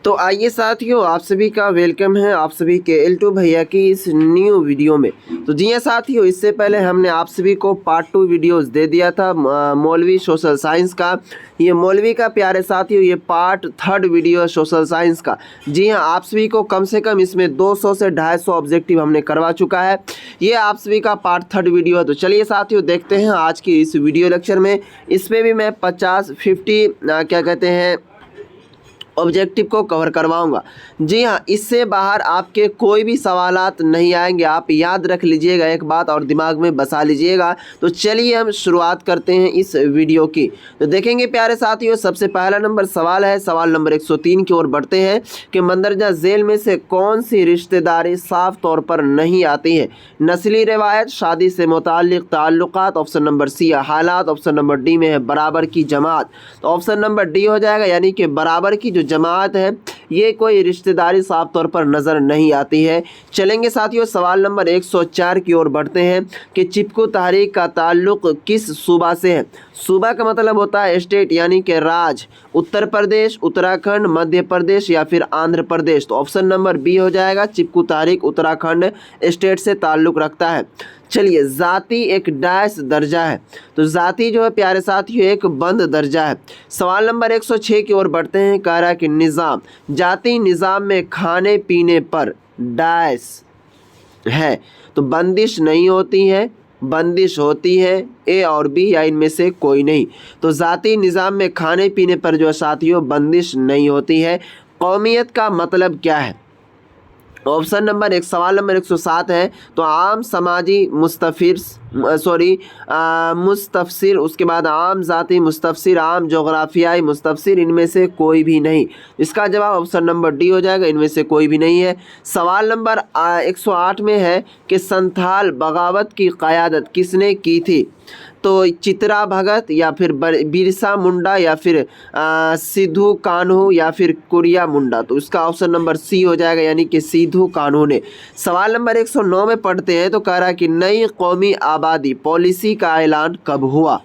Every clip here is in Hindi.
तो आइए साथियों, आप सभी का वेलकम है आप सभी के एल्टो भैया की इस न्यू वीडियो में। तो जी हाँ साथियों, इससे पहले हमने आप सभी को पार्ट 2 वीडियोस दे दिया था मौलवी सोशल साइंस का। ये मौलवी का प्यारे साथियों, ये पार्ट 3 वीडियो है सोशल साइंस का। जी हाँ, आप सभी को कम से कम इसमें 200 से 250 ऑब्जेक्टिव हमने करवा चुका है। ये आप सभी का पार्ट 3 वीडियो है। तो चलिए साथियों, देखते हैं आज की इस वीडियो लेक्चर में। इसमें भी मैं 50 क्या कहते हैं ऑब्जेक्टिव को कवर करवाऊंगा। जी हाँ, इससे बाहर आपके कोई भी सवालात नहीं आएंगे। आप याद रख लीजिएगा एक बात और दिमाग में बसा लीजिएगा। तो चलिए हम शुरुआत करते हैं इस वीडियो की। तो देखेंगे प्यारे साथियों, सबसे पहला नंबर सवाल है, सवाल नंबर 103 की ओर बढ़ते हैं कि मंदरजा झेल में से कौन सी रिश्तेदारी साफ तौर पर नहीं आती है? नस्ली रिवायत, शादी से मुताल्लिक ताल्लुकात, ऑप्शन नंबर सी हालात, ऑप्शन नंबर डी में है बराबर की जमात। तो ऑप्शन नंबर डी हो जाएगा, यानी कि बराबर की जमात है ये कोई रिश्तेदारी साफ तौर पर नजर नहीं आती है। चलेंगे साथियों, सवाल नंबर 104 की ओर बढ़ते हैं कि चिपकू तहरीक का ताल्लुक किस सूबा से है? सूबा का मतलब होता है स्टेट, यानी कि राज। उत्तर प्रदेश, उत्तराखंड, मध्य प्रदेश या फिर आंध्र प्रदेश। तो ऑप्शन नंबर बी हो जाएगा, चिपकू तहरीक उत्तराखंड स्टेट से ताल्लुक रखता है। चलिए, जाति एक डैश दर्जा है। तो जाति जो है प्यारे साथियों एक बंद दर्जा है। सवाल नंबर 106 की ओर बढ़ते हैं, कह रहा है कि निज़ाम, जाति निज़ाम में खाने पीने पर डैश है। तो बंदिश नहीं होती है, बंदिश होती है, ए और बी या इनमें से कोई नहीं। तो जाति निज़ाम में खाने पीने पर जो साथियों बंदिश नहीं होती है। कौमियत का मतलब क्या है? ऑप्शन नंबर एक, सवाल नंबर 107 है। तो आम समाजी मुस्तफसिर, उसके बाद आम ज़ाती मुस्तफसिर, आम जोग्राफियाई मुस्तफसिर, इनमें से कोई भी नहीं। इसका जवाब ऑप्शन नंबर डी हो जाएगा, इनमें से कोई भी नहीं है। सवाल नंबर 108 में है कि संथाल बगावत की क़यादत किसने की थी? तो चित्रा भगत या फिर बिरसा मुंडा या फिर सिद्धू कान्हू या फिर कुरिया मुंडा। तो इसका ऑप्शन नंबर सी हो जाएगा, यानी कि सिद्धू कान्हू ने। सवाल नंबर 109 में पढ़ते हैं, तो कह रहा है कि नई कौमी आबादी पॉलिसी का ऐलान कब हुआ?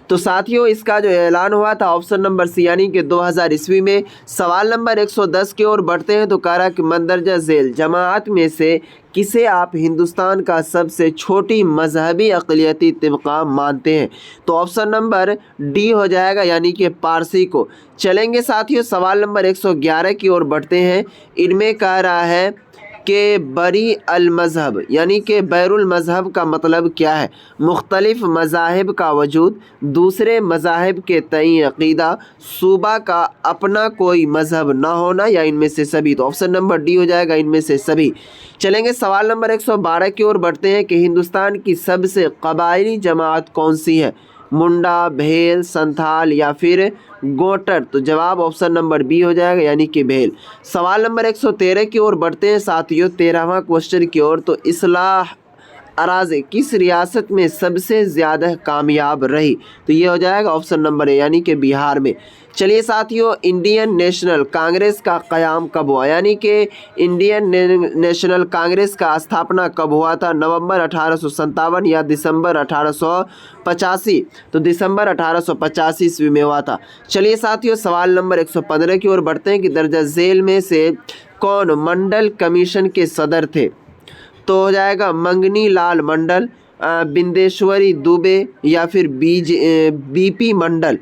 तो साथियों इसका जो ऐलान हुआ था ऑप्शन नंबर सी, यानी कि 2000 ईस्वी में। सवाल नंबर 110 की ओर बढ़ते हैं, तो कह रहा कि मंदरजा झेल जमात में से किसे आप हिंदुस्तान का सबसे छोटी मजहबी अक़लियती तबका मानते हैं? तो ऑप्शन नंबर डी हो जाएगा, यानी कि पारसी को। चलेंगे साथियों, सवाल नंबर 111 की ओर बढ़ते हैं। इनमें कह रहा है कि बरी अल मज़हब, यानी कि बैरुल मज़हब का मतलब क्या है? मुख्तलिफ मज़ाहिब का वजूद, दूसरे मज़ाहिब के तई अक़ीदा, सूबा का अपना कोई मज़हब ना होना या इनमें से सभी। तो ऑप्शन नंबर डी हो जाएगा, इनमें से सभी। चलेंगे सवाल नंबर 112 की ओर बढ़ते हैं कि हिंदुस्तान की सबसे कबायली जमात कौन सी है? मुंडा, भेल, संथाल या फिर गोटर। तो जवाब ऑप्शन नंबर बी हो जाएगा, यानी कि भेल। सवाल नंबर 113 की ओर बढ़ते हैं साथियों, 13वां क्वेश्चन की ओर। तो इस्लाह अराज़ी किस रियासत में सबसे ज़्यादा कामयाब रही? तो ये हो जाएगा ऑप्शन नंबर ए, यानी कि बिहार में। चलिए साथियों, इंडियन नेशनल कांग्रेस का क़याम कब हुआ? यानी कि इंडियन नेशनल कांग्रेस का स्थापना कब हुआ था? नवंबर 1857 या दिसंबर 1885? तो दिसंबर 1885 ईस्वी में हुआ था। चलिए साथियों, सवाल नंबर 115 की ओर बढ़ते हैं कि दर्जा झेल में से कौन मंडल कमीशन के सदर थे? तो हो जाएगा मंगनी लाल मंडल, बिंदेश्वरी दुबे या फिर बीपी मंडल।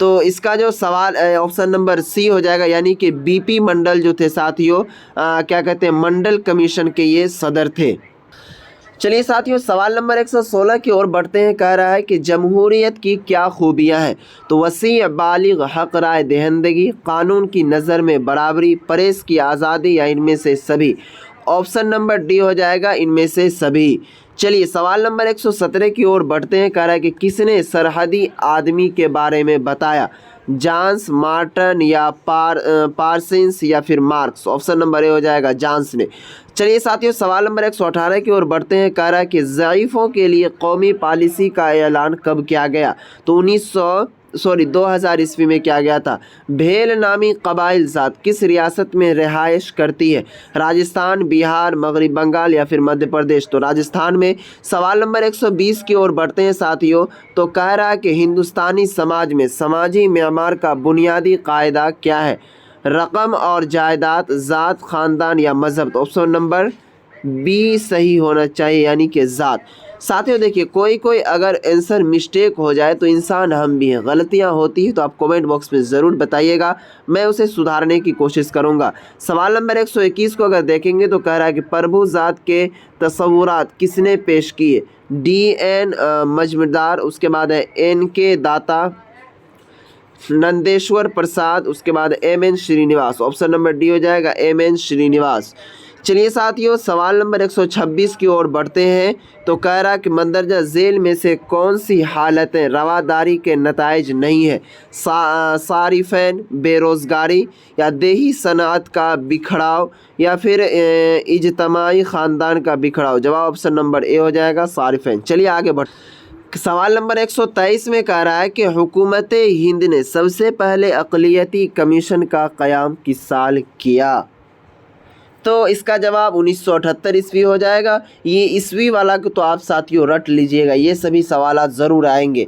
तो इसका जो सवाल ऑप्शन नंबर सी हो जाएगा, यानी कि बीपी मंडल जो थे साथियों क्या कहते हैं मंडल कमीशन के ये सदर थे। चलिए साथियों, सवाल नंबर 116 की ओर बढ़ते हैं। कह रहा है कि जमहूरियत की क्या खूबियां हैं? तो वसी बालिग हक राय दहिंदगी, कानून की नज़र में बराबरी, प्रेस की आज़ादी या इनमें से सभी। ऑप्शन नंबर डी हो जाएगा, इनमें से सभी। चलिए सवाल नंबर 117 की ओर बढ़ते हैं। कह रहा है कि किसने सरहदी आदमी के बारे में बताया? जॉन्स, मार्टन या पार्सिन्स या फिर मार्क्स। ऑप्शन नंबर ए हो जाएगा, जॉन्स ने। चलिए साथियों, सवाल नंबर 118 की ओर बढ़ते हैं। कह रहा है कि ज़ईफ़ों के लिए कौमी पॉलिसी का ऐलान कब किया गया? तो 2000 ईस्वी में किया गया था। भेल नामी कबाइल ज़ात किस रियासत में रिहाइश करती है? राजस्थान, बिहार, मगरबी बंगाल या फिर मध्य प्रदेश। तो राजस्थान में। सवाल नंबर 120 की ओर बढ़ते हैं साथियों। तो कह रहा है कि हिंदुस्तानी समाज में समाजी म्यामार का बुनियादी कायदा क्या है? रकम और जायदाद, ज़ात, ख़ानदान या मज़हब। तो ऑप्शन नंबर बी सही होना चाहिए, यानी कि ज़ात। साथियों देखिए, कोई कोई अगर आंसर मिस्टेक हो जाए तो इंसान हम भी हैं, गलतियां होती हैं, तो आप कमेंट बॉक्स में ज़रूर बताइएगा, मैं उसे सुधारने की कोशिश करूंगा। सवाल नंबर 121 को अगर देखेंगे तो कह रहा है कि प्रभु ज़ात के तस्वुरात किसने पेश किए? D.N. मजमदार, उसके बाद है N.K. दाता, नंदेश्वर प्रसाद, उसके बाद M.N. Srinivas. Option number D हो जाएगा, M.N. श्रीनिवास। चलिए साथियों, सवाल नंबर 126 की ओर बढ़ते हैं। तो कह रहा कि मंदरजा झेल में से कौन सी हालतें रवादारी के नताइज नहीं है? सारिफैन, बेरोज़गारी, या देही सनअत का बिखराव, या फिर इज्तमाई ख़ानदान का बिखराव। जवाब ऑप्शन नंबर ए हो जाएगा, सारिफैन। चलिए आगे बढ़। सवाल नंबर 123 में कह रहा है कि हुकूमत हिंद ने सबसे पहले अक़लियती कमीशन का क़याम किस साल किया? तो इसका जवाब 1978 ईस्वी हो जाएगा। ये ईस्वी वाला को तो आप साथियों रट लीजिएगा, ये सभी सवाल ज़रूर आएंगे।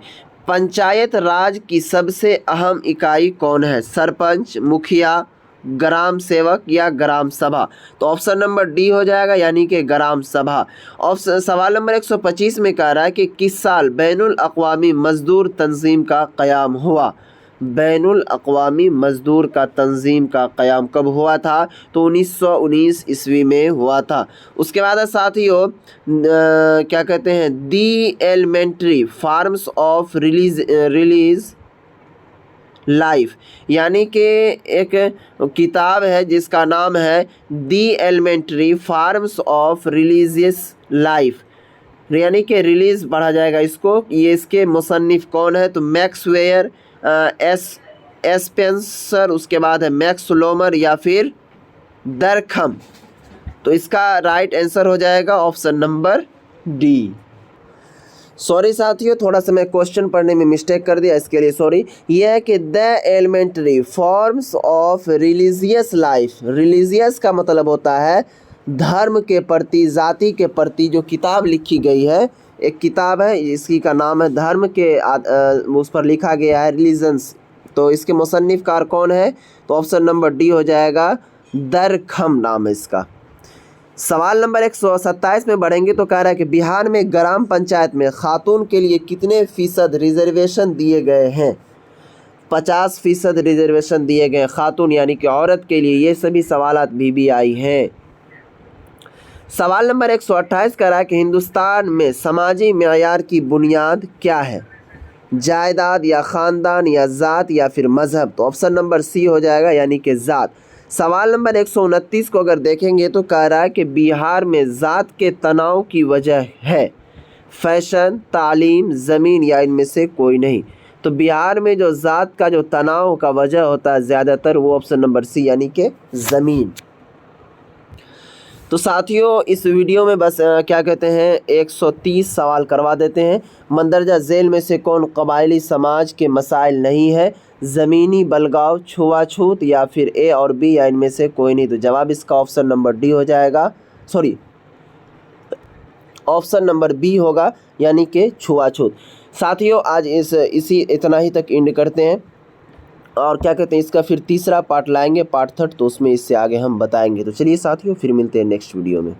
पंचायत राज की सबसे अहम इकाई कौन है? सरपंच, मुखिया, ग्राम सेवक या ग्राम सभा। तो ऑप्शन नंबर डी हो जाएगा, यानी कि ग्राम सभा। ऑप्शन सवाल नंबर 125 में कह रहा है कि किस साल बैनुल अक़वामी मज़दूर तंजीम का क़याम हुआ? बैनुल अक़वामी मज़दूर का तंजीम का क़याम कब हुआ था? तो 1919 ईस्वी में हुआ था। उसके बाद साथियों क्या कहते हैं, the elementary forms of religious life, यानी कि एक किताब है जिसका नाम है the elementary forms of religious life, यानी कि रिलीज़ पढ़ा जाएगा इसको। ये इसके मुसन्निफ़ कौन है? तो मैक्सवेयर, स्पेंसर, उसके बाद है मैक्स लोमर या फिर दरखम। तो इसका राइट आंसर हो जाएगा ऑप्शन नंबर डी। सॉरी साथियों, थोड़ा सा मैं क्वेश्चन पढ़ने में मिस्टेक कर दिया, इसके लिए सॉरी। यह है कि the elementary forms of religious life, religious का मतलब होता है धर्म के प्रति, जाति के प्रति जो किताब लिखी गई है, एक किताब है इसकी का नाम है धर्म के उस पर लिखा गया है रिलीजन्स। तो इसके मुसन्निफ़कार कौन है? तो ऑप्शन नंबर डी हो जाएगा, दरखम नाम है इसका। सवाल नंबर 127 में बढ़ेंगे तो कह रहा है कि बिहार में ग्राम पंचायत में खातून के लिए कितने फ़ीसद रिजर्वेशन दिए गए हैं? 50% रिजर्वेशन दिए गए खातून यानी कि औरत के लिए। ये सभी सवालात भी आई हैं। सवाल नंबर 128 कह रहा है कि हिंदुस्तान में समाजी मेयार की बुनियाद क्या है? जायदाद या ख़ानदान या ज़ात या फिर मज़हब। तो ऑप्शन नंबर सी हो जाएगा, यानी कि ज़ात। सवाल नंबर 129 को अगर देखेंगे तो कह रहा है कि बिहार में ज़ात के तनाव की वजह है फैशन, तालीम, ज़मीन या इनमें से कोई नहीं। तो बिहार में जो ज़ात का जो तनाव का वजह होता है ज़्यादातर, वो ऑप्शन नंबर सी यानी कि ज़मीन। तो साथियों इस वीडियो में बस क्या कहते हैं 130 सवाल करवा देते हैं। मंदरजा झेल में से कौन कबायली समाज के मसाइल नहीं है? ज़मीनी बलगाव, छुआछूत या फिर ए और बी या इनमें से कोई नहीं। तो जवाब इसका ऑप्शन नंबर डी हो जाएगा, सॉरी ऑप्शन नंबर बी होगा, यानी कि छुआछूत। साथियों आज इसी इतना ही तक एंड करते हैं, और क्या कहते हैं इसका फिर तीसरा पार्ट लाएंगे, पार्ट 3, तो उसमें इससे आगे हम बताएंगे। तो चलिए साथियों फिर मिलते हैं नेक्स्ट वीडियो में।